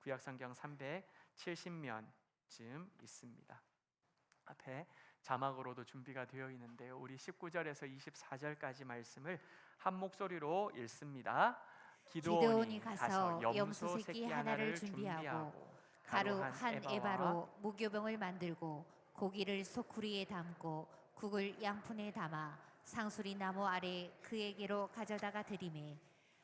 구약성경 370면쯤 있습니다. 앞에 자막으로도 준비가 되어 있는데요, 우리 19절에서 24절까지 말씀을 한 목소리로 읽습니다. 기드온이 가서 염소 새끼 하나를 준비하고 가루 한 에바로 무교병을 만들고 고기를 소쿠리에 담고 국을 양푼에 담아 상수리 나무 아래 그에게로 가져다가 드리매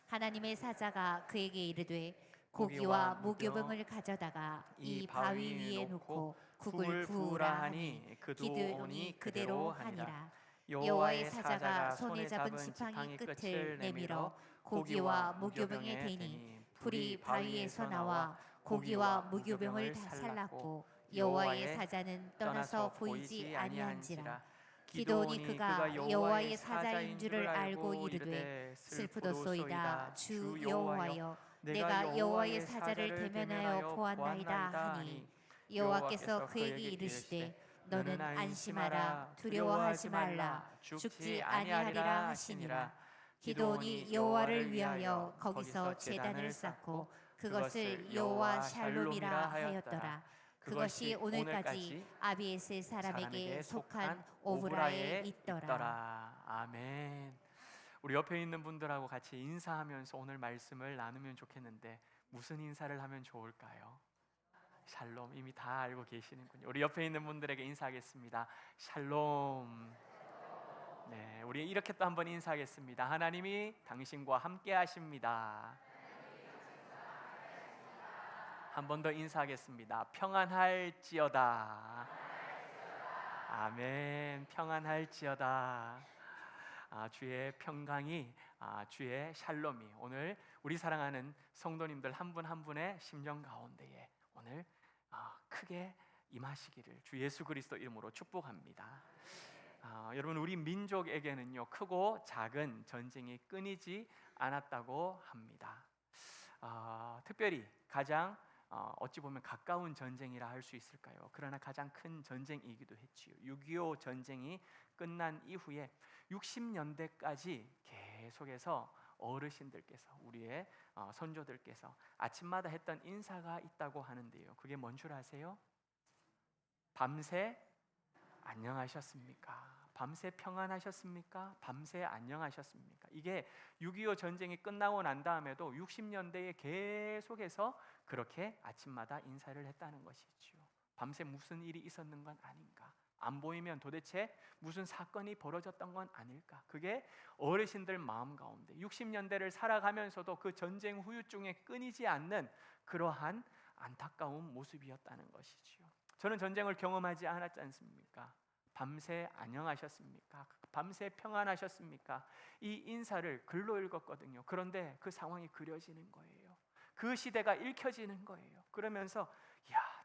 하나님의 사자가 그에게 이르되 고기와 무교병을 가져다가 이 바위 위에 놓고 국을 부으라 하니 기드온이 그대로 하니라. 여호와의 사자가 손에 잡은 지팡이 끝을 내밀어 고기와 무교병에 대니 불이 바위에서 나와 고기와 무교병을 다 살랐고 여호와의 사자는 떠나서 보이지 아니한지라. 기드온이 그가 여호와의 사자인 줄을 알고 이르되 슬프도소이다 주 여호와여 내가 여호와의 사자를 대면하여 보았나이다 하니 여호와께서 그에게 이르시되 너는 안심하라 두려워하지 말라 죽지 아니하리라 하시니라. 기드온이 여호와를 위하여 거기서 제단을 쌓고 그것을 여호와 샬롬이라 하였더라. 그것이 오늘까지 아비에셀 사람에게 속한 오브라에 있더라. 아멘. 우리 옆에 있는 분들하고 같이 인사하면서 오늘 말씀을 나누면 좋겠는데 무슨 인사를 하면 좋을까요? 샬롬, 이미 다 알고 계시는군요. 우리 옆에 있는 분들에게 인사하겠습니다. 샬롬. 네, 우리 이렇게 또 한번 인사하겠습니다. 하나님이 당신과 함께 하십니다. 한 번 더 인사하겠습니다. 평안할지어다. 아멘. 평안할지어다. 주의 평강이, 주의 샬롬이 오늘 우리 사랑하는 성도님들 한 분 한 분의 심정 가운데에 오늘 크게 임하시기를 주 예수 그리스도 이름으로 축복합니다. 여러분, 우리 민족에게는요 크고 작은 전쟁이 끊이지 않았다고 합니다. 특별히 가장 어찌 보면 가까운 전쟁이라 할 수 있을까요? 그러나 가장 큰 전쟁이기도 했지요. 6.25 전쟁이 끝난 이후에 60년대까지 계속해서 어르신들께서, 우리의 선조들께서 아침마다 했던 인사가 있다고 하는데요, 그게 뭔 줄 아세요? 밤새 안녕하셨습니까? 밤새 평안하셨습니까? 밤새 안녕하셨습니까? 이게 6.25 전쟁이 끝나고 난 다음에도 60년대에 계속해서 그렇게 아침마다 인사를 했다는 것이죠. 밤새 무슨 일이 있었는 건 아닌가? 안 보이면 도대체 무슨 사건이 벌어졌던 건 아닐까? 그게 어르신들 마음 가운데 60년대를 살아가면서도 그 전쟁 후유증에 끊이지 않는 그러한 안타까운 모습이었다는 것이지요. 저는 전쟁을 경험하지 않았지 않습니까? 밤새 안녕하셨습니까? 밤새 평안하셨습니까? 이 인사를 글로 읽었거든요. 그런데 그 상황이 그려지는 거예요. 그 시대가 읽혀지는 거예요. 그러면서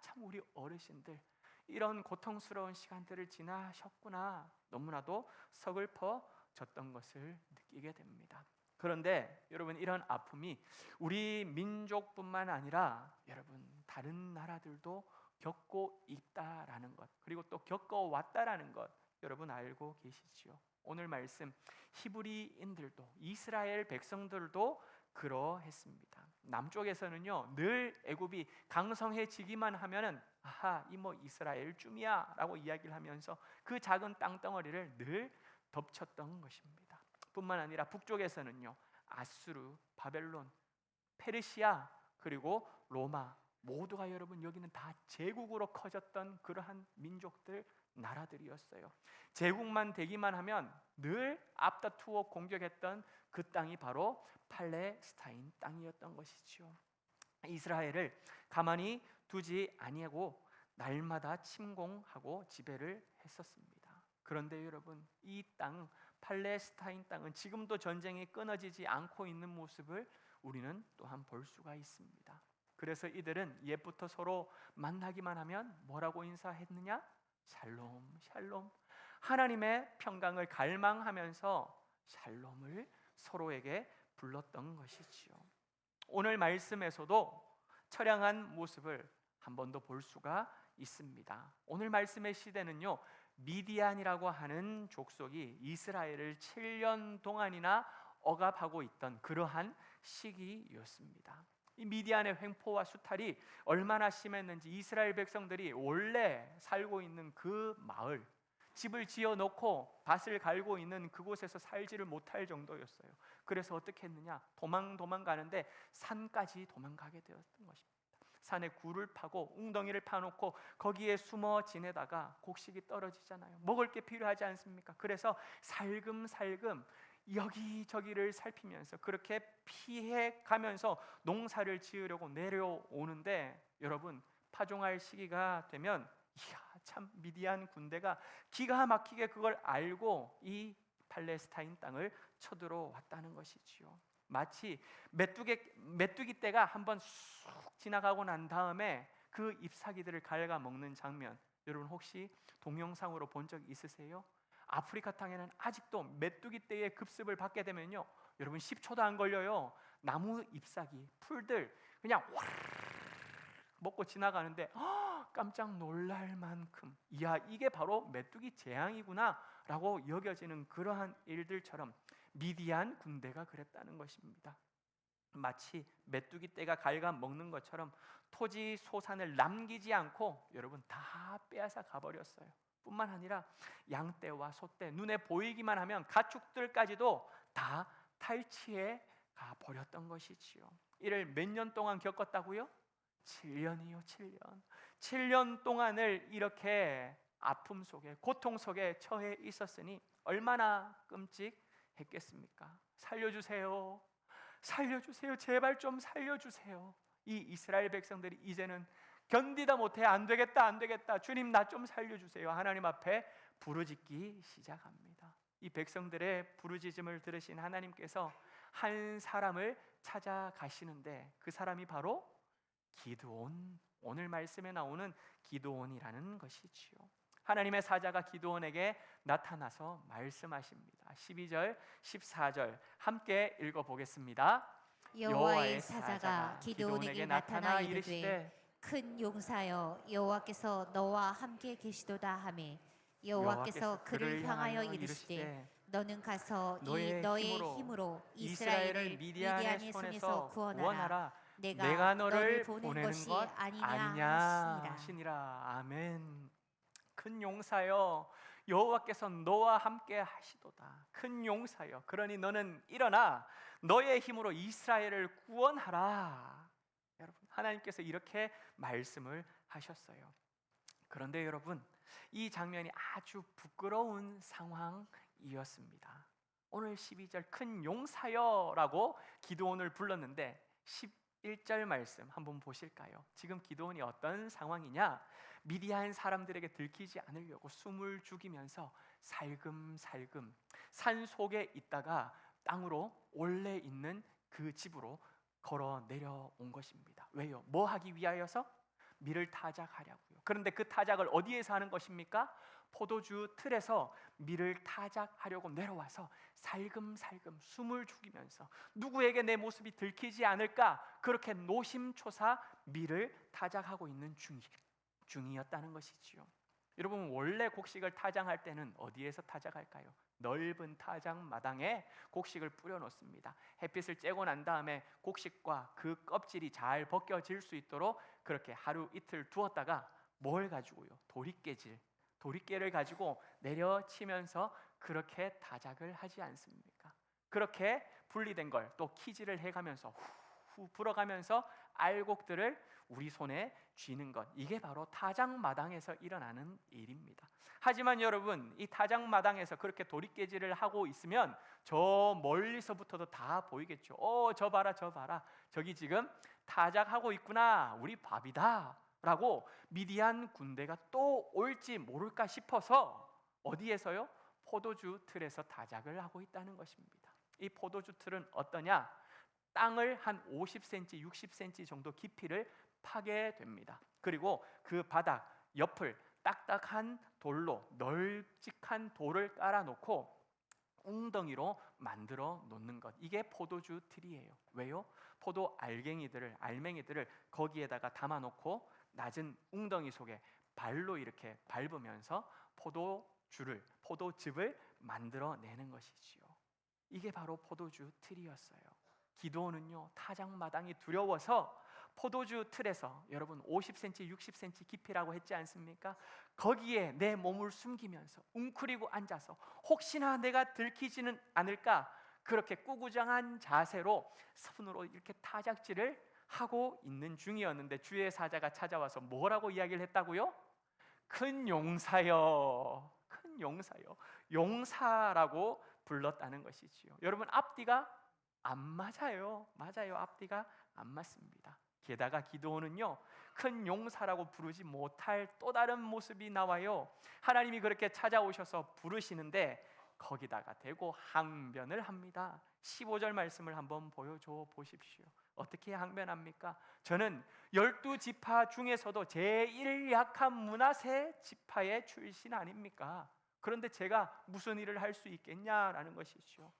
참 우리 어르신들 이런 고통스러운 시간들을 지나셨구나, 너무나도 서글퍼졌던 것을 느끼게 됩니다. 그런데 여러분, 이런 아픔이 우리 민족뿐만 아니라 여러분 다른 나라들도 겪고 있다라는 것, 그리고 또 겪어왔다라는 것 여러분 알고 계시지요? 오늘 말씀 히브리인들도, 이스라엘 백성들도 그러했습니다. 남쪽에서는요 늘 애굽이 강성해지기만 하면은 이 뭐 이스라엘 쯤이야 라고 이야기를 하면서 그 작은 땅덩어리를 늘 덮쳤던 것입니다. 뿐만 아니라 북쪽에서는요 아수르, 바벨론, 페르시아, 그리고 로마, 모두가 여러분 여기는 다 제국으로 커졌던 그러한 민족들, 나라들이었어요. 제국만 되기만 하면 늘 앞다투어 공격했던 그 땅이 바로 팔레스타인 땅이었던 것이죠. 이스라엘을 가만히 두지 아니하고 날마다 침공하고 지배를 했었습니다. 그런데 여러분, 이 땅, 팔레스타인 땅은 지금도 전쟁이 끊어지지 않고 있는 모습을 우리는 또한 볼 수가 있습니다. 그래서 이들은 옛부터 서로 만나기만 하면 뭐라고 인사했느냐? 샬롬, 샬롬. 하나님의 평강을 갈망하면서 샬롬을 서로에게 불렀던 것이지요. 오늘 말씀에서도 처량한 모습을 한 번 더 볼 수가 있습니다. 오늘 말씀의 시대는요 미디안이라고 하는 족속이 이스라엘을 7년 동안이나 억압하고 있던 그러한 시기였습니다. 이 미디안의 횡포와 수탈이 얼마나 심했는지 이스라엘 백성들이 원래 살고 있는 그 마을, 집을 지어 놓고 밭을 갈고 있는 그곳에서 살지를 못할 정도였어요. 그래서 어떻게 했느냐? 도망가는데 산까지 도망가게 되었던 것입니다. 산에 굴을 파고 웅덩이를 파놓고 거기에 숨어 지내다가 곡식이 떨어지잖아요. 먹을 게 필요하지 않습니까? 그래서 살금살금 여기저기를 살피면서 그렇게 피해 가면서 농사를 지으려고 내려오는데, 여러분, 파종할 시기가 되면 참 미디안 군대가 기가 막히게 그걸 알고 이 팔레스타인 땅을 쳐들어왔다는 것이지요. 마치 메뚜기 떼가 한번 쑥 지나가고 난 다음에 그 잎사귀들을 갉아먹는 장면, 여러분 혹시 동영상으로 본 적 있으세요? 아프리카 땅에는 아직도 메뚜기 떼의 급습을 받게 되면요, 여러분 10초도 안 걸려요. 나무 잎사귀, 풀들 그냥 와르르 먹고 지나가는데 깜짝 놀랄 만큼, 이야, 이게 바로 메뚜기 재앙이구나 라고 여겨지는 그러한 일들처럼 미디안 군대가 그랬다는 것입니다. 마치 메뚜기 떼가 갉아먹는 것처럼 토지 소산을 남기지 않고 여러분 다 빼앗아 가버렸어요. 뿐만 아니라 양떼와 소떼, 눈에 보이기만 하면 가축들까지도 다 탈취해 가버렸던 것이지요. 이를 몇 년 동안 겪었다고요? 7년이요. 7년 동안을 이렇게 아픔 속에, 고통 속에 처해 있었으니 얼마나 끔찍했겠습니까? 살려주세요, 제발 좀 살려주세요. 이 이스라엘 백성들이 이제는 견디다 못해 안 되겠다, 주님 나 좀 살려주세요. 하나님 앞에 부르짖기 시작합니다. 이 백성들의 부르짖음을 들으신 하나님께서 한 사람을 찾아가시는데 그 사람이 바로 기드온, 오늘 말씀에 나오는 기드온이라는 것이지요. 하나님의 사자가 기드온에게 나타나서 말씀하십니다. 12절, 14절 함께 읽어보겠습니다. 여호와의 사자가 기드온에게 나타나 이르되 큰 용사여, 여호와께서 너와 함께 계시도다 하매 여호와께서 그를 향하여 이르시되 너는 가서 이 너의 힘으로 이스라엘을 미디안의 손에서 구원하라. 내가 너를 보낸 것이 아니냐 하시니라. 아멘. 큰 용사여, 여호와께서 너와 함께 하시도다. 큰 용사여, 그러니 너는 일어나 너의 힘으로 이스라엘을 구원하라. 여러분, 하나님께서 이렇게 말씀을 하셨어요. 그런데 여러분, 이 장면이 아주 부끄러운 상황이었습니다. 오늘 12절 큰 용사여라고 기드온을 불렀는데 11절 말씀 한번 보실까요? 지금 기드온이 어떤 상황이냐? 미디안 사람들에게 들키지 않으려고 숨을 죽이면서 살금살금 산 속에 있다가 땅으로 원래 있는 그 집으로 걸어 내려온 것입니다. 왜요? 뭐 하기 위하여서? 밀을 타작하려고요. 그런데 그 타작을 어디에서 하는 것입니까? 포도주 틀에서 밀을 타작하려고 내려와서 살금살금 숨을 죽이면서 누구에게 내 모습이 들키지 않을까, 그렇게 노심초사 밀을 타작하고 있는 중이었다는 것이지요. 여러분, 원래 곡식을 타작할 때는 어디에서 타작할까요? 넓은 타작 마당에 곡식을 뿌려 놓습니다. 햇빛을 쬐고 난 다음에 곡식과 그 껍질이 잘 벗겨질 수 있도록 그렇게 하루 이틀 두었다가 뭘 가지고요? 도리깨를 가지고 내려치면서 그렇게 타작을 하지 않습니까? 그렇게 분리된 걸 또 키질을 해가면서 후 불어가면서 알곡들을 우리 손에 쥐는 것, 이게 바로 타작마당에서 일어나는 일입니다. 하지만 여러분, 이 타작마당에서 그렇게 도리깨질을 하고 있으면 저 멀리서부터도 다 보이겠죠. 저 봐라, 저기 지금 타작하고 있구나, 우리 밥이다 라고 미디안 군대가 또 올지 모를까 싶어서 어디에서요? 포도주 틀에서 타작을 하고 있다는 것입니다. 이 포도주 틀은 어떠냐? 땅을 한 50cm, 60cm 정도 깊이를 파게 됩니다. 그리고 그 바닥 옆을 딱딱한 돌로, 널찍한 돌을 깔아놓고 웅덩이로 만들어 놓는 것, 이게 포도주 틀이에요. 왜요? 포도 알맹이들을 거기에다가 담아놓고 낮은 웅덩이 속에 발로 이렇게 밟으면서 포도즙을 만들어내는 것이지요. 이게 바로 포도주 틀이었어요. 기드온은요 타작마당이 두려워서 포도주 틀에서 여러분 50cm, 60cm 깊이라고 했지 않습니까? 거기에 내 몸을 숨기면서 웅크리고 앉아서 혹시나 내가 들키지는 않을까 그렇게 꾸구장한 자세로 손으로 이렇게 타작질을 하고 있는 중이었는데 주의 사자가 찾아와서 뭐라고 이야기를 했다고요? 큰 용사여, 큰 용사여, 용사라고 불렀다는 것이지요. 여러분 앞뒤가 안 맞아요. 맞아요. 앞뒤가 안 맞습니다. 게다가 기드온은요 큰 용사라고 부르지 못할 또 다른 모습이 나와요. 하나님이 그렇게 찾아오셔서 부르시는데 거기다가 대고 항변을 합니다. 15절 말씀을 한번 보여줘 보십시오. 어떻게 항변합니까? 저는 12지파 중에서도 제일 약한 므낫세 지파의 출신 아닙니까? 그런데 제가 무슨 일을 할 수 있겠냐라는 것이죠.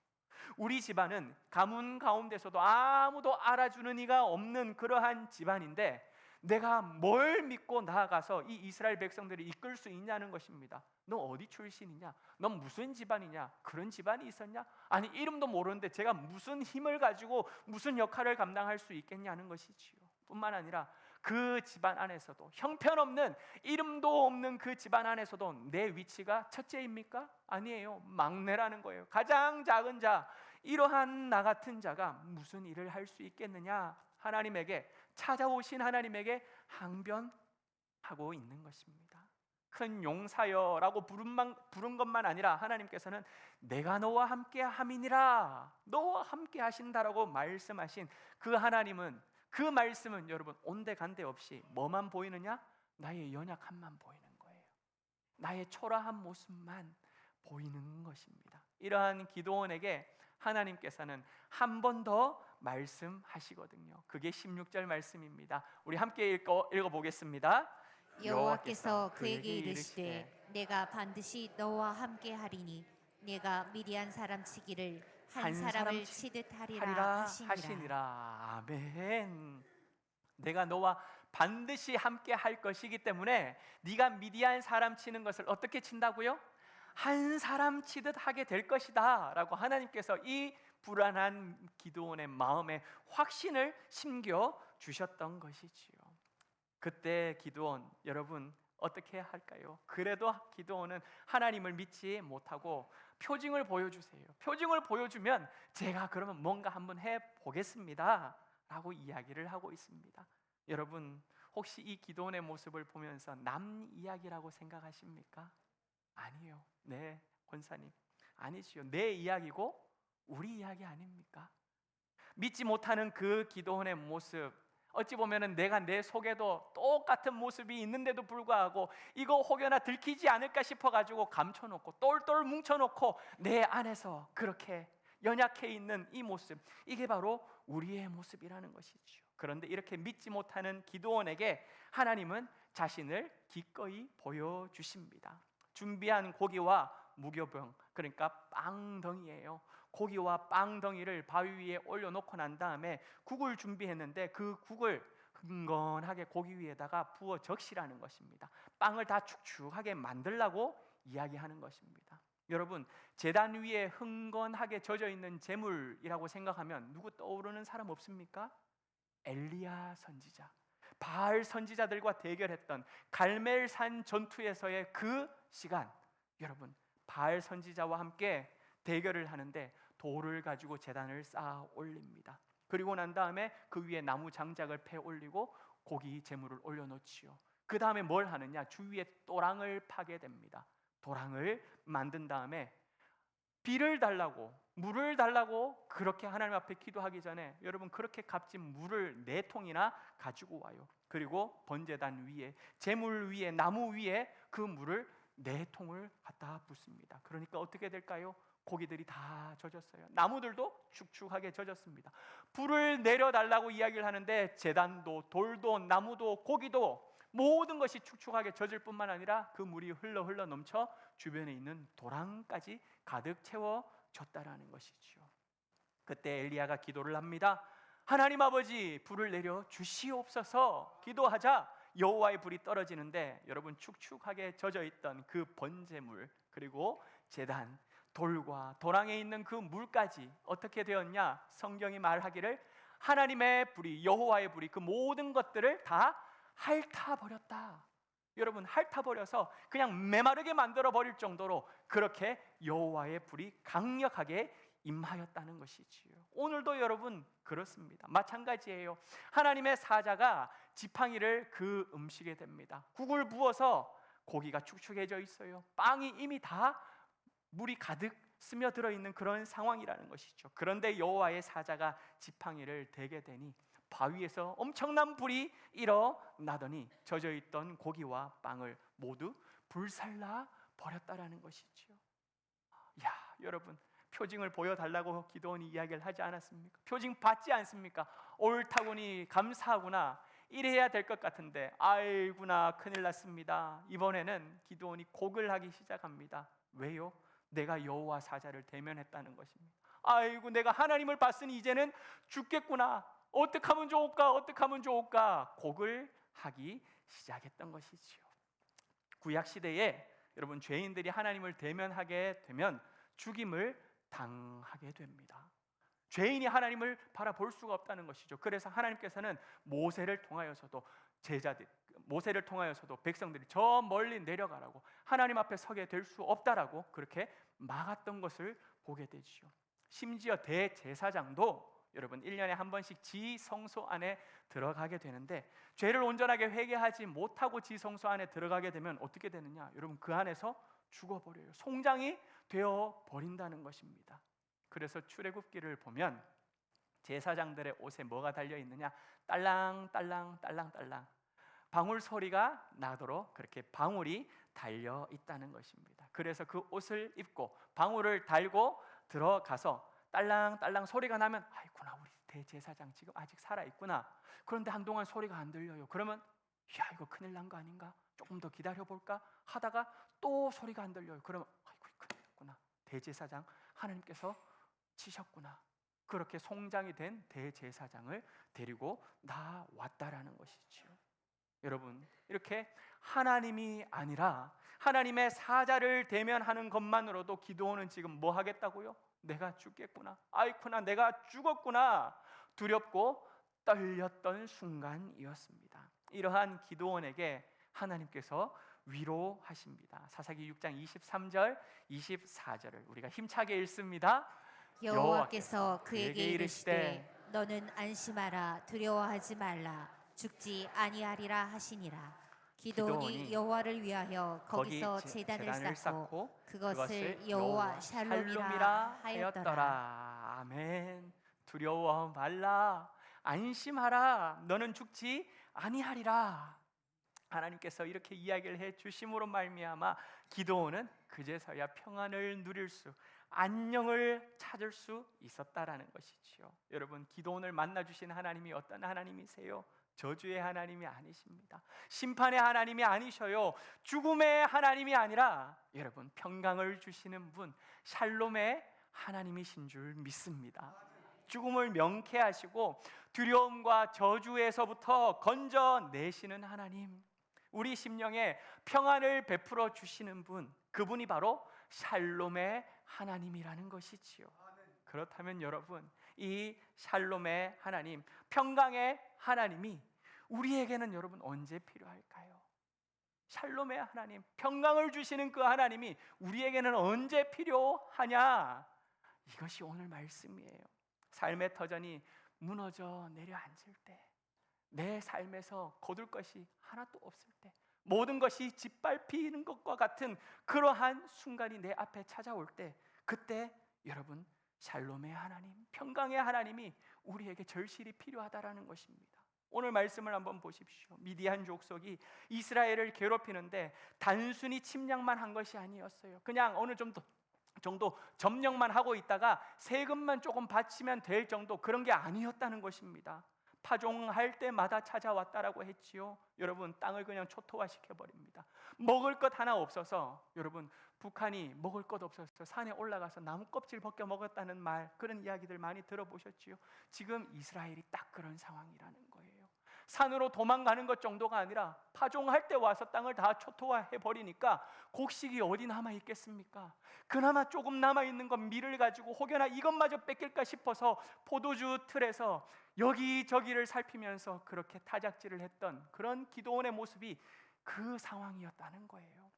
우리 집안은 가문 가운데서도 아무도 알아주는 이가 없는 그러한 집안인데 내가 뭘 믿고 나아가서 이 이스라엘 백성들을 이끌 수 있냐는 것입니다. 너 어디 출신이냐? 넌 무슨 집안이냐? 그런 집안이 있었냐? 아니 이름도 모르는데 제가 무슨 힘을 가지고 무슨 역할을 감당할 수 있겠냐는 것이지요. 뿐만 아니라 그 집안 안에서도 형편없는 이름도 없는 그 집안 안에서도 내 위치가 첫째입니까? 아니에요. 막내라는 거예요. 가장 작은 자, 이러한 나 같은 자가 무슨 일을 할 수 있겠느냐? 하나님에게 찾아오신 하나님에게 항변하고 있는 것입니다. 큰 용사여라고 부른 것만 아니라 하나님께서는 내가 너와 함께 함이니라, 너와 함께 하신다라고 말씀하신 그 하나님은, 그 말씀은 여러분 온데간데 없이 뭐만 보이느냐? 나의 연약함만 보이는 거예요. 나의 초라한 모습만 보이는 것입니다. 이러한 기드온에게 하나님께서는 한 번 더 말씀하시거든요. 그게 16절 말씀입니다. 우리 함께 읽어보겠습니다. 여호와께서 그에게 이르시되 내가 반드시 너와 함께 하리니 내가 미디안 사람 치기를 한 사람을 치듯 하리라 하시니라. 아멘. 내가 너와 반드시 함께 할 것이기 때문에 네가 미디안 사람 치는 것을 어떻게 친다고요? 한 사람 치듯 하게 될 것이다 라고 하나님께서 이 불안한 기드온의 마음에 확신을 심겨 주셨던 것이지요. 그때 기드온 여러분 어떻게 할까요? 그래도 기드온은 하나님을 믿지 못하고 표징을 보여주세요. 표징을 보여주면 제가 그러면 뭔가 한번 해보겠습니다 라고 이야기를 하고 있습니다. 여러분 혹시 이 기드온의 모습을 보면서 남 이야기라고 생각하십니까? 아니요. 네, 권사님 아니지요. 내 이야기고 우리 이야기 아닙니까? 믿지 못하는 그 기드온의 모습, 어찌 보면은 내가 내 속에도 똑같은 모습이 있는데도 불구하고 이거 혹여나 들키지 않을까 싶어가지고 감춰놓고 똘똘 뭉쳐놓고 내 안에서 그렇게 연약해 있는 이 모습, 이게 바로 우리의 모습이라는 것이죠. 그런데 이렇게 믿지 못하는 기드온에게 하나님은 자신을 기꺼이 보여주십니다. 준비한 고기와 무교병, 그러니까 빵덩이예요. 고기와 빵덩이를 바위 위에 올려놓고 난 다음에 국을 준비했는데 그 국을 흥건하게 고기 위에다가 부어 적시라는 것입니다. 빵을 다 축축하게 만들라고 이야기하는 것입니다. 여러분 제단 위에 흥건하게 젖어 있는 재물이라고 생각하면 누구 떠오르는 사람 없습니까? 엘리야 선지자, 바알 선지자들과 대결했던 갈멜산 전투에서의 그 시간, 여러분 바알 선지자와 함께 대결을 하는데 돌을 가지고 제단을 쌓아 올립니다. 그리고 난 다음에 그 위에 나무 장작을 패 올리고 고기 제물을 올려놓지요. 그 다음에 뭘 하느냐? 주위에 또랑을 파게 됩니다. 도랑을 만든 다음에 비를 달라고, 물을 달라고 그렇게 하나님 앞에 기도하기 전에 여러분 그렇게 값진 물을 4통이나 가지고 와요. 그리고 번제단 위에, 제물 위에, 나무 위에 그 물을 4통을 갖다 붓습니다. 그러니까 어떻게 될까요? 고기들이 다 젖었어요. 나무들도 축축하게 젖었습니다. 불을 내려달라고 이야기를 하는데 제단도, 돌도, 나무도, 고기도 모든 것이 축축하게 젖을 뿐만 아니라 그 물이 흘러 넘쳐 주변에 있는 도랑까지 가득 채워졌다라는 것이죠. 그때 엘리야가 기도를 합니다. 하나님 아버지, 불을 내려 주시옵소서. 기도하자 여호와의 불이 떨어지는데 여러분 축축하게 젖어 있던 그 번제물, 그리고 제단, 돌과 도랑에 있는 그 물까지 어떻게 되었냐? 성경이 말하기를 하나님의 불이, 여호와의 불이 그 모든 것들을 다 핥아버렸다. 여러분, 핥아버려서 그냥 메마르게 만들어 버릴 정도로 그렇게 여호와의 불이 강력하게 임하였다는 것이지요. 오늘도 여러분 그렇습니다. 마찬가지예요. 하나님의 사자가 지팡이를 그 음식에 댑니다. 국을 부어서 고기가 축축해져 있어요. 빵이 이미 다 물이 가득 스며들어 있는 그런 상황이라는 것이죠. 그런데 여호와의 사자가 지팡이를 대게 되니 바위에서 엄청난 불이 일어나더니 젖어있던 고기와 빵을 모두 불살라 버렸다라는 것이죠. 야, 여러분, 표징을 보여달라고 기도원이 이야기를 하지 않았습니까? 표징 받지 않습니까? 옳다구니 감사하구나, 이래야 될 것 같은데 아이구나, 큰일 났습니다. 이번에는 기도원이 곡을 하기 시작합니다. 왜요? 내가 여호와 사자를 대면했다는 것입니다. 아이고, 내가 하나님을 봤으니 이제는 죽겠구나, 어떻게 하면 좋을까, 어떻게 하면 좋을까, 곡을 하기 시작했던 것이지요. 구약 시대에 여러분, 죄인들이 하나님을 대면하게 되면 죽임을 당하게 됩니다. 죄인이 하나님을 바라볼 수가 없다는 것이죠. 그래서 하나님께서는 모세를 통하여서도 백성들이 저 멀리 내려가라고, 하나님 앞에 서게 될 수 없다라고 그렇게 막았던 것을 보게 되지요. 심지어 대제사장도 여러분 1년에 한 번씩 지성소 안에 들어가게 되는데, 죄를 온전하게 회개하지 못하고 지성소 안에 들어가게 되면 어떻게 되느냐? 여러분, 그 안에서 죽어버려요. 송장이 되어 버린다는 것입니다. 그래서 출애굽기를 보면 제사장들의 옷에 뭐가 달려 있느냐? 딸랑딸랑 딸랑딸랑 방울 소리가 나도록 그렇게 방울이 달려 있다는 것입니다. 그래서 그 옷을 입고 방울을 달고 들어가서 딸랑딸랑 소리가 나면 아이구나, 우리 대제사장 지금 아직 살아있구나. 그런데 한동안 소리가 안 들려요. 그러면 야, 이거 큰일 난 거 아닌가? 조금 더 기다려볼까? 하다가 또 소리가 안 들려요. 그러면 아이고, 큰일 났구나, 대제사장 하나님께서 치셨구나. 그렇게 송장이 된 대제사장을 데리고 나왔다라는 것이지요. 여러분, 이렇게 하나님이 아니라 하나님의 사자를 대면하는 것만으로도 기도원은 지금 뭐 하겠다고요? 내가 죽겠구나, 아이쿠나, 내가 죽었구나, 두렵고 떨렸던 순간이었습니다. 이러한 기도원에게 하나님께서 위로하십니다. 사사기 6장 23절 24절을 우리가 힘차게 읽습니다. 여호와께서 그에게 이르시되 너는 안심하라, 두려워하지 말라, 죽지 아니하리라 하시니라. 기도온이 여호와를 위하여 거기서 제단을 쌓고 그것을 여호와 샬롬이라 하였더라. 아멘. 두려워 말라, 안심하라, 너는 죽지 아니하리라. 하나님께서 이렇게 이야기를 해 주심으로 말미암아 기도온은 그제서야 평안을 누릴 수, 안녕을 찾을 수 있었다라는 것이지요. 여러분, 기도온을 만나 주신 하나님이 어떤 하나님이세요? 저주의 하나님이 아니십니다. 심판의 하나님이 아니셔요. 죽음의 하나님이 아니라 여러분, 평강을 주시는 분, 샬롬의 하나님이신 줄 믿습니다. 죽음을 명쾌하시고 두려움과 저주에서부터 건져내시는 하나님, 우리 심령에 평안을 베풀어 주시는 분, 그분이 바로 샬롬의 하나님이라는 것이지요. 그렇다면 여러분, 이 샬롬의 하나님, 평강의 하나님이 우리에게는 여러분 언제 필요할까요? 샬롬의 하나님, 평강을 주시는 그 하나님이 우리에게는 언제 필요하냐? 이것이 오늘 말씀이에요. 삶의 터전이 무너져 내려앉을 때, 내 삶에서 거둘 것이 하나도 없을 때, 모든 것이 짓밟히는 것과 같은 그러한 순간이 내 앞에 찾아올 때, 그때 여러분, 샬롬의 하나님, 평강의 하나님이 우리에게 절실히 필요하다라는 것입니다. 오늘 말씀을 한번 보십시오. 미디안 족속이 이스라엘을 괴롭히는데 단순히 침략만 한 것이 아니었어요. 그냥 어느 정도 점령만 하고 있다가 세금만 조금 바치면 될 정도, 그런 게 아니었다는 것입니다. 파종할 때마다 찾아왔다라고 했지요. 여러분, 땅을 그냥 초토화시켜 버립니다. 먹을 것 하나 없어서, 여러분, 북한이 먹을 것 없어서 산에 올라가서 나무 껍질 벗겨 먹었다는 말, 그런 이야기들 많이 들어보셨지요. 지금 이스라엘이 딱 그런 상황이라는 거예요. 산으로 도망가는 것 정도가 아니라 파종할 때 와서 땅을 다 초토화해 버리니까 곡식이 어디 남아 있겠습니까? 그나마 조금 남아 있는 건 밀을 가지고 혹여나 이것마저 뺏길까 싶어서 포도주 틀에서 여기저기를 살피면서 그렇게 타작질을 했던 그런 기도원의 모습이 그 상황이었다는 거예요.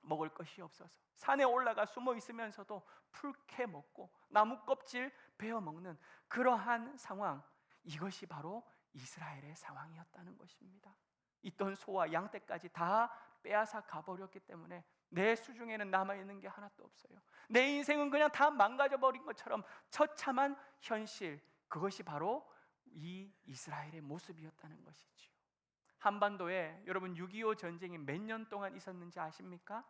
먹을 것이 없어서 산에 올라가 숨어 있으면서도 풀캐 먹고 나무 껍질 베어 먹는 그러한 상황, 이것이 바로 이스라엘의 상황이었다는 것입니다. 있던 소와 양떼까지 다 빼앗아 가버렸기 때문에 내 수중에는 남아있는 게 하나도 없어요. 내 인생은 그냥 다 망가져버린 것처럼 처참한 현실, 그것이 바로 이 이스라엘의 모습이었다는 것이지요. 한반도에 여러분 6.25 전쟁이 몇 년 동안 있었는지 아십니까?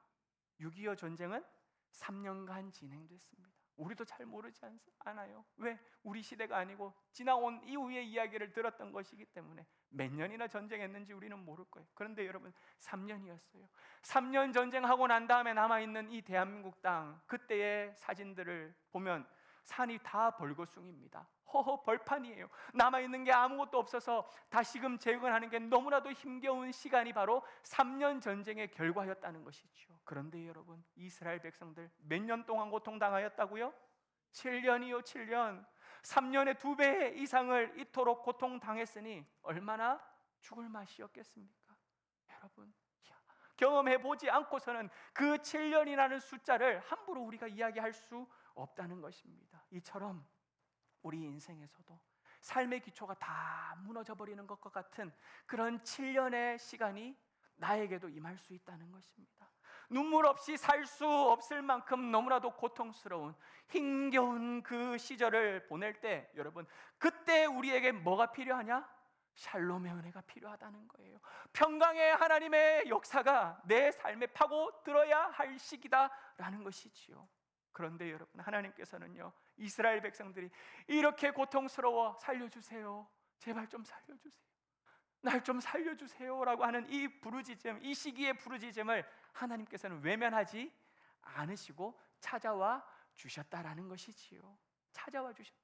6.25 전쟁은 3년간 진행됐습니다. 우리도 잘 모르지 않아요. 왜? 우리 시대가 아니고 지나온 이후의 이야기를 들었던 것이기 때문에 몇 년이나 전쟁했는지 우리는 모를 거예요. 그런데 여러분 3년이었어요. 3년 전쟁하고 난 다음에 남아있는 이 대한민국 땅, 그때의 사진들을 보면 산이 다 벌거숭입니다. 허허 벌판이에요. 남아있는 게 아무것도 없어서 다시금 재건하는 게 너무나도 힘겨운 시간이 바로 3년 전쟁의 결과였다는 것이죠. 그런데 여러분, 이스라엘 백성들 몇 년 동안 고통당하였다고요? 7년이요 7년. 3년의 2배 이상을 이토록 고통당했으니 얼마나 죽을 맛이었겠습니까? 여러분, 경험해보지 않고서는 그 7년이라는 숫자를 함부로 우리가 이야기할 수 없다는 것입니다. 이처럼 우리 인생에서도 삶의 기초가 다 무너져 버리는 것과 같은 그런 7년의 시간이 나에게도 임할 수 있다는 것입니다. 눈물 없이 살 수 없을 만큼 너무나도 고통스러운 힘겨운 그 시절을 보낼 때, 여러분, 그때 우리에게 뭐가 필요하냐? 샬롬의 은혜가 필요하다는 거예요. 평강의 하나님의 역사가 내 삶에 파고 들어야 할 시기다라는 것이지요. 그런데 여러분, 하나님께서는요, 이스라엘 백성들이 이렇게 고통스러워 살려주세요, 제발 좀 살려주세요, 날 좀 살려주세요 라고 하는 이 부르짖음, 이 시기의 부르짖음을 하나님께서는 외면하지 않으시고 찾아와 주셨다라는 것이지요. 찾아와 주셨다.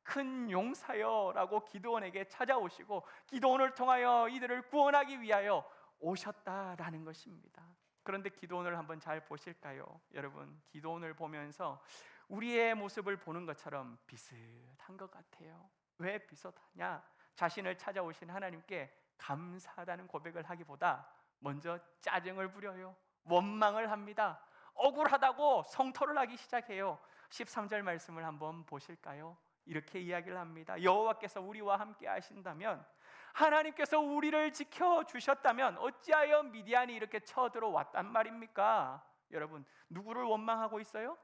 큰 용사여 라고 기드온에게 찾아오시고 기드온을 통하여 이들을 구원하기 위하여 오셨다라는 것입니다. 그런데 기드온을 한번 잘 보실까요? 여러분, 기드온을 보면서 우리의 모습을 보는 것처럼 비슷한 것 같아요. 왜 비슷하냐? 자신을 찾아오신 하나님께 감사하다는 고백을 하기보다 먼저 짜증을 부려요. 원망을 합니다. 억울하다고 성토를 하기 시작해요. 13절 말씀을 한번 보실까요? 이렇게 이야기를 합니다. 여호와께서 우리와 함께 하신다면, 하나님께서 우리를 지켜주셨다면 어찌하여 미디안이 이렇게 쳐들어왔단 말입니까? 여러분, 누구를 원망하고 있어요?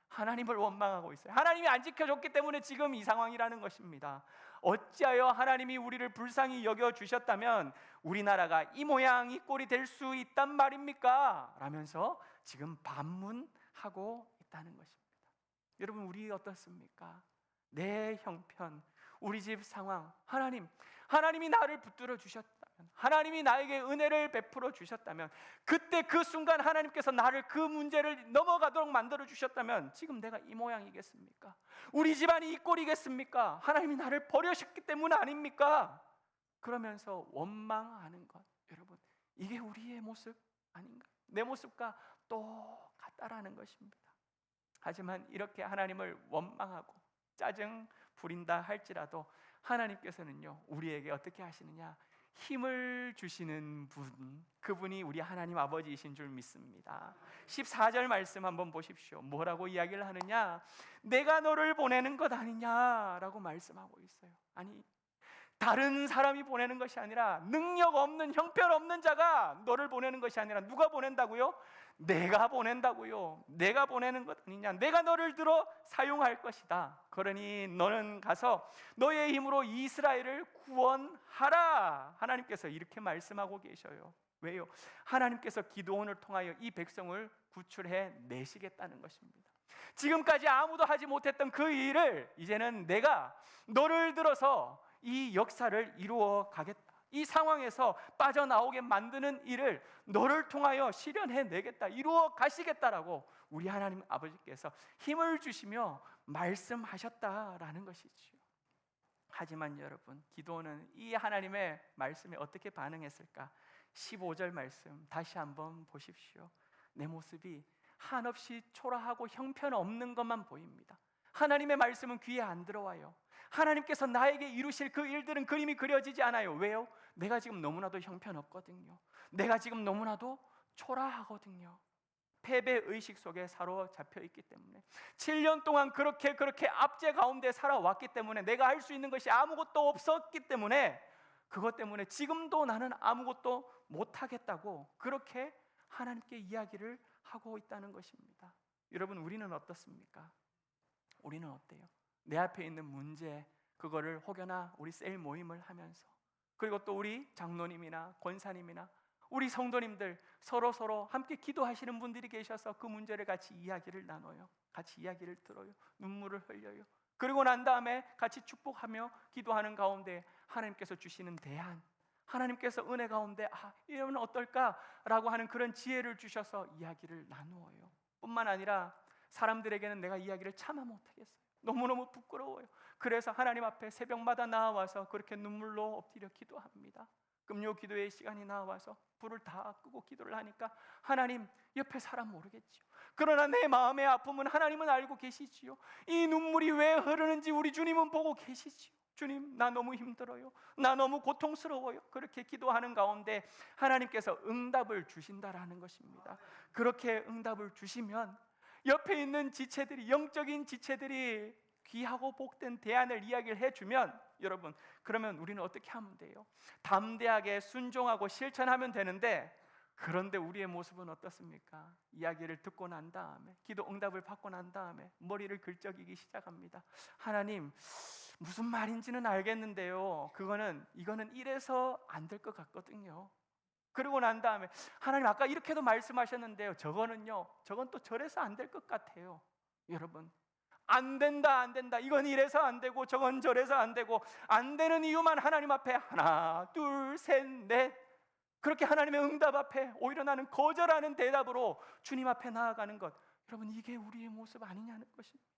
하나님을 원망하고 있어요. 하나님이 안 지켜줬기 때문에 지금 이 상황이라는 것입니다. 어찌하여 하나님이 우리를 불쌍히 여겨주셨다면 우리나라가 이 모양 이 꼴이 될 수 있단 말입니까? 라면서 지금 반문하고 있다는 것입니다. 여러분, 우리 어떻습니까? 내 형편, 우리 집 상황, 하나님이 나를 붙들어 주셨다면, 하나님이 나에게 은혜를 베풀어 주셨다면, 그때 그 순간 하나님께서 나를 그 문제를 넘어가도록 만들어 주셨다면 지금 내가 이 모양이겠습니까? 우리 집안이 이 꼴이겠습니까? 하나님이 나를 버리셨기 때문 아닙니까? 그러면서 원망하는 것, 여러분, 이게 우리의 모습 아닌가? 내 모습과 똑같다라는 것입니다. 하지만 이렇게 하나님을 원망하고 짜증 부린다 할지라도 하나님께서는요, 우리에게 어떻게 하시느냐? 힘을 주시는 분, 그분이 우리 하나님 아버지이신 줄 믿습니다. 14절 말씀 한번 보십시오. 뭐라고 이야기를 하느냐? 내가 너를 보내는 것 아니냐라고 말씀하고 있어요. 아니, 다른 사람이 보내는 것이 아니라, 능력 없는 형편없는 자가 너를 보내는 것이 아니라 누가 보낸다고요? 내가 보낸다고요. 내가 보내는 것 아니냐? 내가 너를 들어 사용할 것이다. 그러니 너는 가서 너의 힘으로 이스라엘을 구원하라. 하나님께서 이렇게 말씀하고 계셔요. 왜요? 하나님께서 기드온을 통하여 이 백성을 구출해 내시겠다는 것입니다. 지금까지 아무도 하지 못했던 그 일을 이제는 내가 너를 들어서 이 역사를 이루어 가겠다. 이 상황에서 빠져나오게 만드는 일을 너를 통하여 실현해 내겠다, 이루어 가시겠다라고 우리 하나님 아버지께서 힘을 주시며 말씀하셨다라는 것이지요. 하지만 여러분, 기도는 이 하나님의 말씀에 어떻게 반응했을까? 15절 말씀 다시 한번 보십시오. 내 모습이 한없이 초라하고 형편없는 것만 보입니다. 하나님의 말씀은 귀에 안 들어와요. 하나님께서 나에게 이루실 그 일들은 그림이 그려지지 않아요. 왜요? 내가 지금 너무나도 형편없거든요. 내가 지금 너무나도 초라하거든요. 패배의식 속에 사로잡혀 있기 때문에 7년 동안 그렇게 압제 가운데 살아왔기 때문에 내가 할 수 있는 것이 아무것도 없었기 때문에 그것 때문에 지금도 나는 아무것도 못하겠다고 그렇게 하나님께 이야기를 하고 있다는 것입니다. 여러분, 우리는 어떻습니까? 우리는 어때요? 내 앞에 있는 문제, 그거를 혹여나 우리 셀 모임을 하면서, 그리고 또 우리 장로님이나 권사님이나 우리 성도님들 서로 함께 기도하시는 분들이 계셔서 그 문제를 같이 이야기를 나눠요. 같이 이야기를 들어요. 눈물을 흘려요. 그리고 난 다음에 같이 축복하며 기도하는 가운데 하나님께서 주시는 대안, 하나님께서 은혜 가운데 이러면 어떨까라고 하는 그런 지혜를 주셔서 이야기를 나누어요. 뿐만 아니라 사람들에게는 내가 이야기를 참아 못하겠어요. 너무너무 부끄러워요. 그래서 하나님 앞에 새벽마다 나와서 그렇게 눈물로 엎드려 기도합니다. 금요 기도의 시간이 나와서 불을 다 끄고 기도를 하니까 하나님, 옆에 사람 모르겠지요. 그러나 내 마음의 아픔은 하나님은 알고 계시지요. 이 눈물이 왜 흐르는지 우리 주님은 보고 계시지요. 주님, 나 너무 힘들어요. 나 너무 고통스러워요. 그렇게 기도하는 가운데 하나님께서 응답을 주신다라는 것입니다. 그렇게 응답을 주시면 옆에 있는 지체들이, 영적인 지체들이 귀하고 복된 대안을 이야기를 해주면, 여러분, 그러면 우리는 어떻게 하면 돼요? 담대하게 순종하고 실천하면 되는데, 그런데 우리의 모습은 어떻습니까? 이야기를 듣고 난 다음에, 기도 응답을 받고 난 다음에 머리를 긁적이기 시작합니다. 하나님, 무슨 말인지는 알겠는데요, 이거는 이래서 안 될 것 같거든요. 그리고 난 다음에 하나님, 아까 이렇게도 말씀하셨는데요, 저건 또 저래서 안 될 것 같아요. 여러분, 안 된다. 이건 이래서 안 되고 저건 저래서 안 되고, 안 되는 이유만 하나님 앞에 하나, 둘, 셋, 넷, 그렇게 하나님의 응답 앞에 오히려 나는 거절하는 대답으로 주님 앞에 나아가는 것, 여러분, 이게 우리의 모습 아니냐는 것입니다.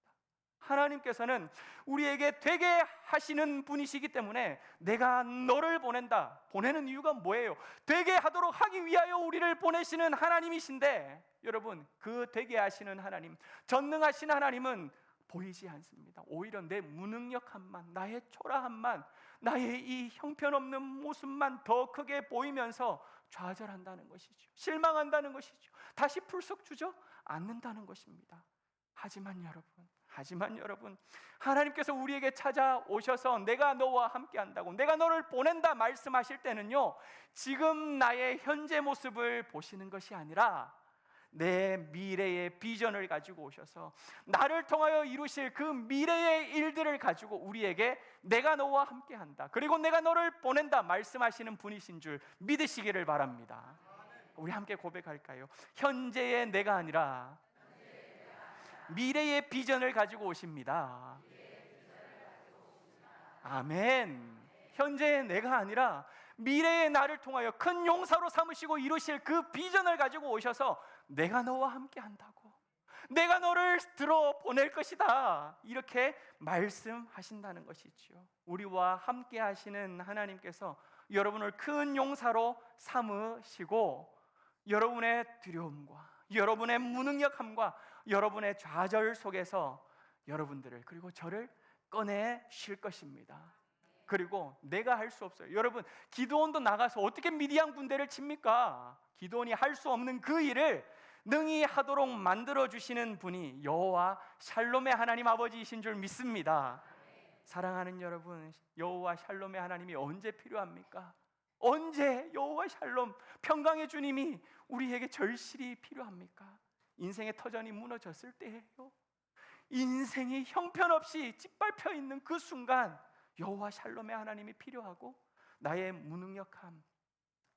하나님께서는 우리에게 되게 하시는 분이시기 때문에 내가 너를 보낸다. 보내는 이유가 뭐예요? 되게 하도록 하기 위하여 우리를 보내시는 하나님이신데, 여러분, 그 되게 하시는 하나님, 전능하신 하나님은 보이지 않습니다. 오히려 내 무능력함만, 나의 초라함만, 나의 이 형편없는 모습만 더 크게 보이면서 좌절한다는 것이죠. 실망한다는 것이죠. 다시 풀썩 주저 않는다는 것입니다. 하지만 여러분, 하나님께서 우리에게 찾아오셔서 내가 너와 함께 한다고, 내가 너를 보낸다 말씀하실 때는요, 지금 나의 현재 모습을 보시는 것이 아니라 내 미래의 비전을 가지고 오셔서 나를 통하여 이루실 그 미래의 일들을 가지고 우리에게 내가 너와 함께 한다, 그리고 내가 너를 보낸다 말씀하시는 분이신 줄 믿으시기를 바랍니다. 우리 함께 고백할까요? 현재의 내가 아니라 미래의 비전을 가지고 오십니다. 아멘. 현재의 내가 아니라 미래의 나를 통하여 큰 용사로 삼으시고 이루실 그 비전을 가지고 오셔서 내가 너와 함께 한다고, 내가 너를 들어 보낼 것이다, 이렇게 말씀하신다는 것이죠. 우리와 함께 하시는 하나님께서 여러분을 큰 용사로 삼으시고 여러분의 두려움과 여러분의 무능력함과 여러분의 좌절 속에서 여러분들을, 그리고 저를 꺼내실 것입니다. 그리고 내가 할 수 없어요. 여러분, 기드온도 나가서 어떻게 미디안 군대를 칩니까? 기드온이 할 수 없는 그 일을 능히 하도록 만들어주시는 분이 여호와 샬롬의 하나님 아버지이신 줄 믿습니다. 사랑하는 여러분, 여호와 샬롬의 하나님이 언제 필요합니까? 언제 여호와 샬롬, 평강의 주님이 우리에게 절실히 필요합니까? 인생의 터전이 무너졌을 때예요. 인생이 형편없이 짓밟혀 있는 그 순간 여호와 샬롬의 하나님이 필요하고, 나의 무능력함,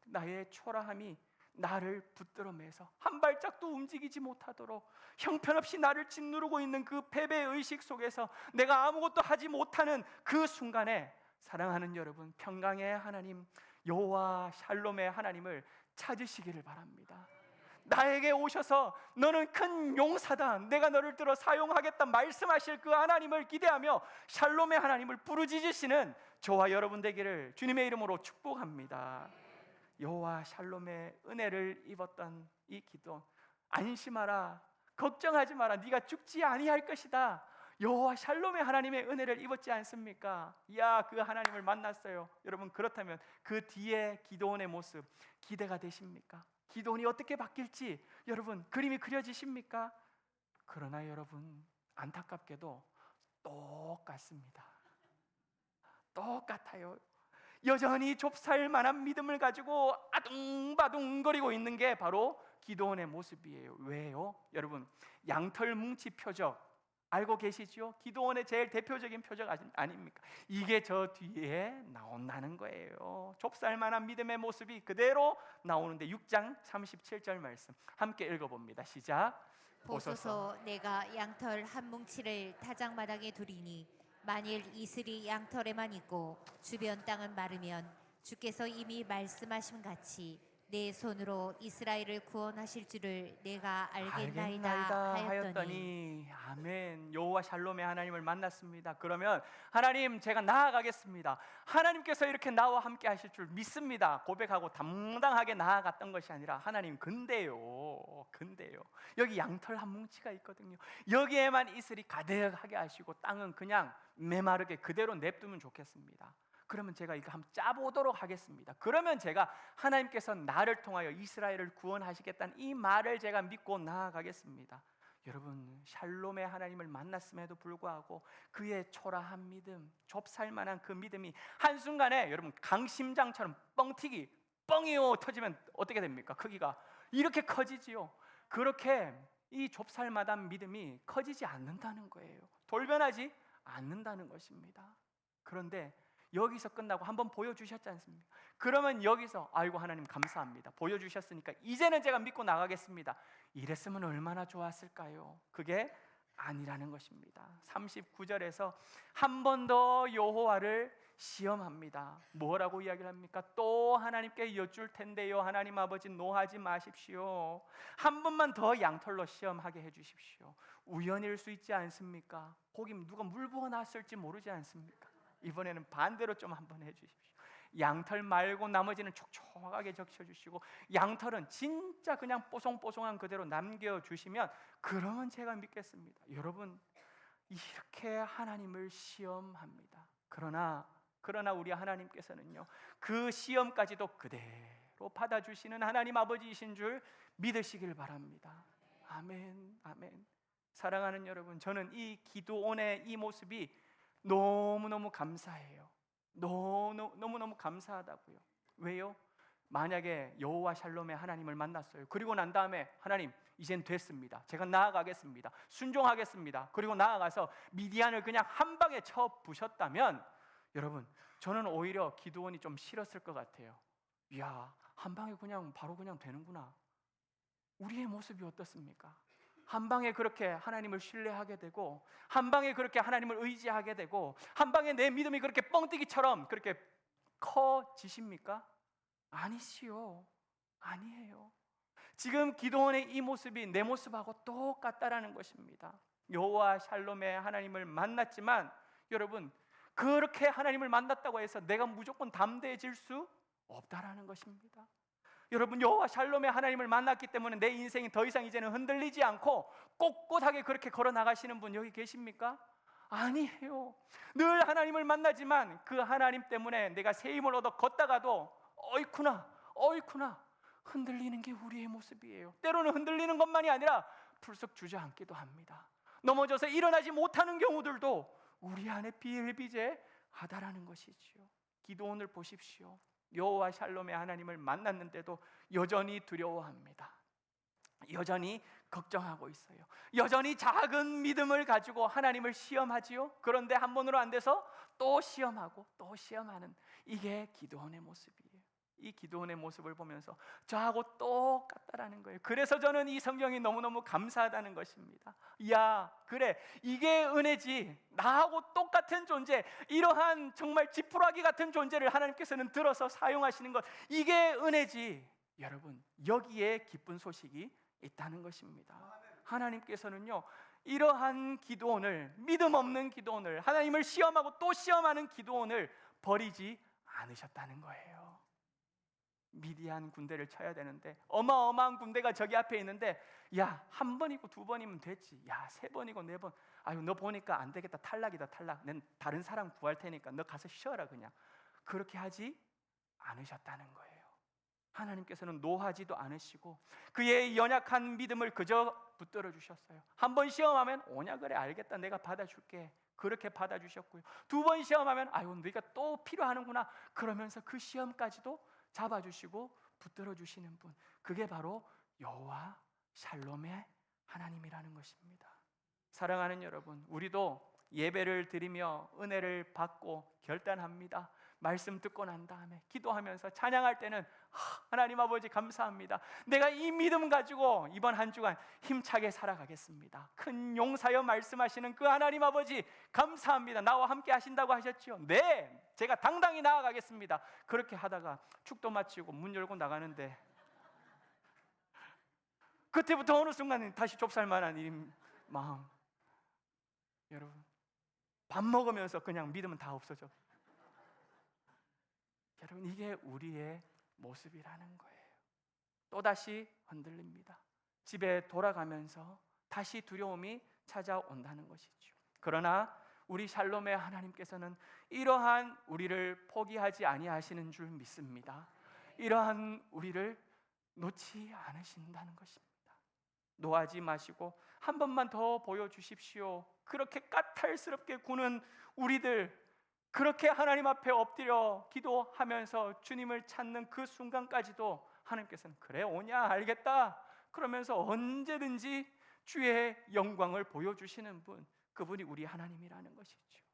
나의 초라함이 나를 붙들어 매서 한 발짝도 움직이지 못하도록 형편없이 나를 짓누르고 있는 그 패배의식 속에서 내가 아무것도 하지 못하는 그 순간에, 사랑하는 여러분, 평강의 하나님 여호와 샬롬의 하나님을 찾으시기를 바랍니다. 나에게 오셔서 너는 큰 용사다, 내가 너를 들어 사용하겠다 말씀하실 그 하나님을 기대하며 샬롬의 하나님을 부르짖으시는 저와 여러분 되기를 주님의 이름으로 축복합니다. 여호와 샬롬의 은혜를 입었던 이 기도, 안심하라, 걱정하지 마라, 네가 죽지 아니할 것이다. 여호와 샬롬의 하나님의 은혜를 입었지 않습니까? 야, 그 하나님을 만났어요. 여러분, 그렇다면 그 뒤에 기도원의 모습 기대가 되십니까? 기도원이 어떻게 바뀔지 여러분 그림이 그려지십니까? 그러나 여러분, 안타깝게도 똑같습니다. 똑같아요. 여전히 좁쌀만한 믿음을 가지고 아둥바둥거리고 있는 게 바로 기도원의 모습이에요. 왜요? 여러분, 양털 뭉치 표적 알고 계시죠? 기도원의 제일 대표적인 표적 아닙니까? 이게 저 뒤에 나온다는 거예요. 좁쌀만한 믿음의 모습이 그대로 나오는데 6장 37절 말씀 함께 읽어봅니다. 시작. 보소서, 내가 양털 한 뭉치를 타작마당에 두리니 만일 이슬이 양털에만 있고 주변 땅은 마르면 주께서 이미 말씀하심 같이 내 손으로 이스라엘을 구원하실 줄을 내가 알겠나이다 하였더니. 아멘. 여호와 샬롬의 하나님을 만났습니다. 그러면 하나님, 제가 나아가겠습니다. 하나님께서 이렇게 나와 함께 하실 줄 믿습니다 고백하고 당당하게 나아갔던 것이 아니라, 하나님 근데요 여기 양털 한 뭉치가 있거든요. 여기에만 이슬이 가득하게 하시고 땅은 그냥 메마르게 그대로 냅두면 좋겠습니다. 그러면 제가 이거 한번 짜보도록 하겠습니다. 그러면 제가 하나님께서 나를 통하여 이스라엘을 구원하시겠다는 이 말을 제가 믿고 나아가겠습니다. 여러분, 샬롬의 하나님을 만났음에도 불구하고 그의 초라한 믿음, 좁쌀만한 그 믿음이 한순간에 여러분 강심장처럼 뻥튀기, 뻥이요 터지면 어떻게 됩니까? 크기가 이렇게 커지지요. 그렇게 이 좁쌀마당 믿음이 커지지 않는다는 거예요. 돌변하지 않는다는 것입니다. 그런데 여기서 끝나고 한번 보여주셨지 않습니까? 그러면 여기서 아이고 하나님 감사합니다, 보여주셨으니까 이제는 제가 믿고 나가겠습니다, 이랬으면 얼마나 좋았을까요? 그게 아니라는 것입니다. 39절에서 한 번 더 여호와를 시험합니다. 뭐라고 이야기를 합니까? 또 하나님께 여쭐 텐데요, 하나님 아버지 노하지 마십시오. 한 번만 더 양털로 시험하게 해주십시오. 우연일 수 있지 않습니까? 거기 누가 물 부어놨을지 모르지 않습니까? 이번에는 반대로 좀 한번 해주십시오. 양털 말고 나머지는 촉촉하게 적셔주시고 양털은 진짜 그냥 뽀송뽀송한 그대로 남겨주시면 그러면 제가 믿겠습니다. 여러분, 이렇게 하나님을 시험합니다. 그러나 우리 하나님께서는요, 그 시험까지도 그대로 받아주시는 하나님 아버지이신 줄 믿으시길 바랍니다. 아멘, 아멘. 사랑하는 여러분, 저는 이 기도원의 이 모습이 너무너무 감사해요. 너무너무 감사하다고요. 왜요? 만약에 여호와 샬롬의 하나님을 만났어요. 그리고 난 다음에 하나님 이젠 됐습니다, 제가 나아가겠습니다, 순종하겠습니다, 그리고 나아가서 미디안을 그냥 한 방에 쳐 부셨다면 여러분, 저는 오히려 기도원이 좀 싫었을 것 같아요. 이야, 한 방에 그냥 바로 그냥 되는구나. 우리의 모습이 어떻습니까? 한 방에 그렇게 하나님을 신뢰하게 되고, 한 방에 그렇게 하나님을 의지하게 되고, 한 방에 내 믿음이 그렇게 뻥튀기처럼 그렇게 커지십니까? 아니시요. 아니에요. 지금 기도원의 이 모습이 내 모습하고 똑같다라는 것입니다. 여호와 샬롬의 하나님을 만났지만 여러분, 그렇게 하나님을 만났다고 해서 내가 무조건 담대해질 수 없다라는 것입니다. 여러분, 여호와 샬롬의 하나님을 만났기 때문에 내 인생이 더 이상 이제는 흔들리지 않고 꼿꼿하게 그렇게 걸어 나가시는 분 여기 계십니까? 아니에요. 늘 하나님을 만나지만 그 하나님 때문에 내가 새 힘을 얻어 걷다가도 어이쿠나 흔들리는 게 우리의 모습이에요. 때로는 흔들리는 것만이 아니라 풀썩 주저앉기도 합니다. 넘어져서 일어나지 못하는 경우들도 우리 안에 비일비재하다라는 것이지요. 기도원을 보십시오. 여호와 샬롬의 하나님을 만났는데도 여전히 두려워합니다. 여전히 걱정하고 있어요. 여전히 작은 믿음을 가지고 하나님을 시험하지요. 그런데 한 번으로 안 돼서 또 시험하고 또 시험하는, 이게 기도원의 모습이에요. 이 기도원의 모습을 보면서 저하고 똑같다라는 거예요. 그래서 저는 이 성경이 너무너무 감사하다는 것입니다. 야, 그래, 이게 은혜지. 나하고 똑같은 존재, 이러한 정말 지푸라기 같은 존재를 하나님께서는 들어서 사용하시는 것, 이게 은혜지. 여러분, 여기에 기쁜 소식이 있다는 것입니다. 하나님께서는요, 이러한 기도원을, 믿음 없는 기도원을, 하나님을 시험하고 또 시험하는 기도원을 버리지 않으셨다는 거예요. 미디안 군대를 쳐야 되는데, 어마어마한 군대가 저기 앞에 있는데, 야, 한 번이고 두 번이면 됐지, 야, 세 번이고 네 번, 아유, 너 보니까 안 되겠다, 탈락이다, 탈락, 난 다른 사람 구할 테니까 너 가서 쉬어라. 그냥 그렇게 하지 않으셨다는 거예요. 하나님께서는 노하지도 않으시고 그의 연약한 믿음을 그저 붙들어 주셨어요. 한 번 시험하면 오냐, 그래, 알겠다, 내가 받아줄게, 그렇게 받아주셨고요. 두 번 시험하면 아유, 네가 또 필요하는구나, 그러면서 그 시험까지도 잡아주시고 붙들어 주시는 분, 그게 바로 여호와 샬롬의 하나님이라는 것입니다. 사랑하는 여러분, 우리도 예배를 드리며 은혜를 받고 결단합니다. 말씀 듣고 난 다음에 기도하면서 찬양할 때는 하나님 아버지 감사합니다, 내가 이 믿음 가지고 이번 한 주간 힘차게 살아가겠습니다. 큰 용사여 말씀하시는 그 하나님 아버지 감사합니다, 나와 함께 하신다고 하셨죠? 네, 제가 당당히 나아가겠습니다. 그렇게 하다가 축도 마치고 문 열고 나가는데 그때부터 어느 순간 다시 좁쌀만한 이 마음. 여러분, 밥 먹으면서 그냥 믿음은 다 없어져. 여러분, 이게 우리의 모습이라는 거예요. 또다시 흔들립니다. 집에 돌아가면서 다시 두려움이 찾아온다는 것이죠. 그러나 우리 샬롬의 하나님께서는 이러한 우리를 포기하지 아니하시는 줄 믿습니다. 이러한 우리를 놓지 않으신다는 것입니다. 노하지 마시고 한 번만 더 보여주십시오. 그렇게 까탈스럽게 구는 우리들, 그렇게 하나님 앞에 엎드려 기도하면서 주님을 찾는 그 순간까지도 하나님께서는 그래, 오냐, 알겠다, 그러면서 언제든지 주의 영광을 보여주시는 분, 그분이 우리 하나님이라는 것이죠.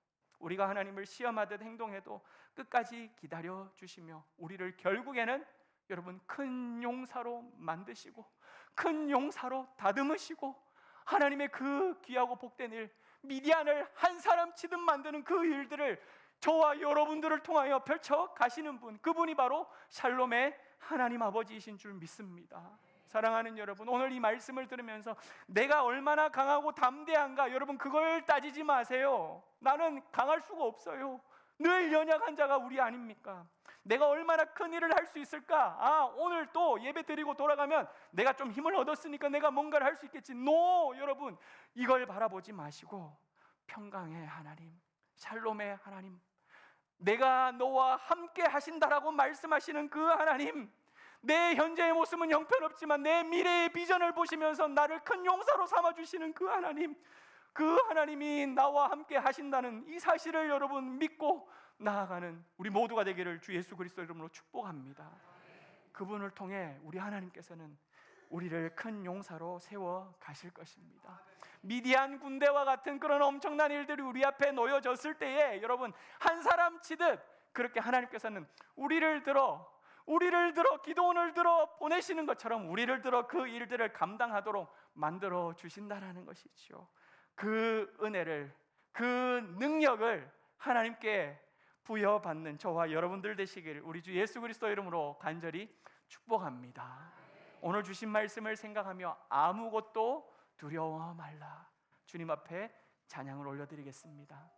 우리가 하나님을 시험하듯 행동해도 끝까지 기다려 주시며 우리를 결국에는 여러분 큰 용사로 만드시고 큰 용사로 다듬으시고 하나님의 그 귀하고 복된 일, 미디안을 한 사람 치듯 만드는 그 일들을 저와 여러분들을 통하여 펼쳐 가시는 분, 그분이 바로 샬롬의 하나님 아버지이신 줄 믿습니다. 사랑하는 여러분, 오늘 이 말씀을 들으면서 내가 얼마나 강하고 담대한가, 여러분 그걸 따지지 마세요. 나는 강할 수가 없어요. 늘 연약한 자가 우리 아닙니까? 내가 얼마나 큰 일을 할 수 있을까? 오늘 또 예배 드리고 돌아가면 내가 좀 힘을 얻었으니까 내가 뭔가를 할 수 있겠지. 여러분, 이걸 바라보지 마시고 평강의 하나님, 샬롬의 하나님, 내가 너와 함께 하신다라고 말씀하시는 그 하나님, 내 현재의 모습은 형편없지만 내 미래의 비전을 보시면서 나를 큰 용사로 삼아주시는 그 하나님, 그 하나님이 나와 함께 하신다는 이 사실을 여러분 믿고 나아가는 우리 모두가 되기를 주 예수 그리스도 이름으로 축복합니다. 그분을 통해 우리 하나님께서는 우리를 큰 용사로 세워 가실 것입니다. 미디안 군대와 같은 그런 엄청난 일들이 우리 앞에 놓여졌을 때에 여러분 한 사람 치듯 그렇게 하나님께서는 우리를 들어 기도원을 들어 보내시는 것처럼 우리를 들어 그 일들을 감당하도록 만들어 주신다라는 것이죠. 그 은혜를, 그 능력을 하나님께 부여받는 저와 여러분들 되시기를 우리 주 예수 그리스도 이름으로 간절히 축복합니다. 오늘 주신 말씀을 생각하며 아무것도 두려워 말라, 주님 앞에 찬양을 올려드리겠습니다.